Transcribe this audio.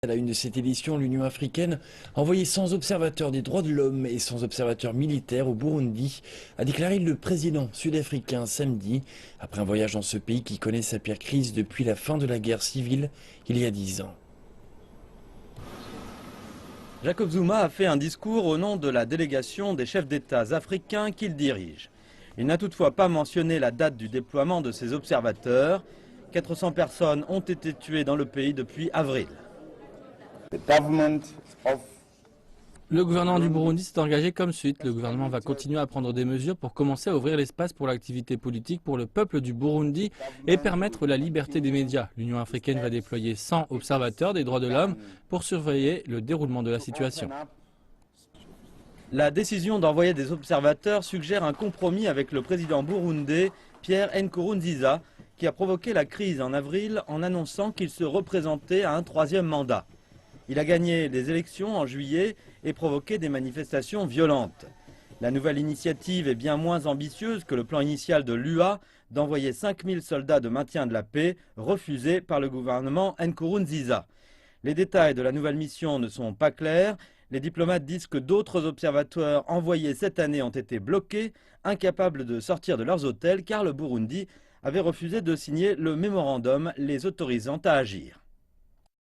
la une de cette édition, l'Union africaine a envoyé 100 observateurs des droits de l'homme et 100 observateurs militaires au Burundi, a déclaré le président sud-africain samedi, après un voyage dans ce pays qui connaît sa pire crise depuis la fin de la guerre civile il y a 10 ans. Jacob Zuma a fait un discours au nom de la délégation des chefs d'État africains qu'il dirige. Il n'a toutefois pas mentionné la date du déploiement de ses observateurs. 400 personnes ont été tuées dans le pays depuis avril. Le gouvernement du Burundi s'est engagé comme suite. Le gouvernement va continuer à prendre des mesures pour commencer à ouvrir l'espace pour l'activité politique pour le peuple du Burundi et permettre la liberté des médias. L'Union africaine va déployer 100 observateurs des droits de l'homme pour surveiller le déroulement de la situation. La décision d'envoyer des observateurs suggère un compromis avec le président burundais Pierre Nkurunziza, qui a provoqué la crise en avril en annonçant qu'il se représentait à un troisième mandat. Il a gagné les élections en juillet et provoqué des manifestations violentes. La nouvelle initiative est bien moins ambitieuse que le plan initial de l'UA d'envoyer 5000 soldats de maintien de la paix, refusé par le gouvernement Nkurunziza. Les détails de la nouvelle mission ne sont pas clairs. Les diplomates disent que d'autres observateurs envoyés cette année ont été bloqués, incapables de sortir de leurs hôtels car le Burundi avait refusé de signer le mémorandum les autorisant à agir.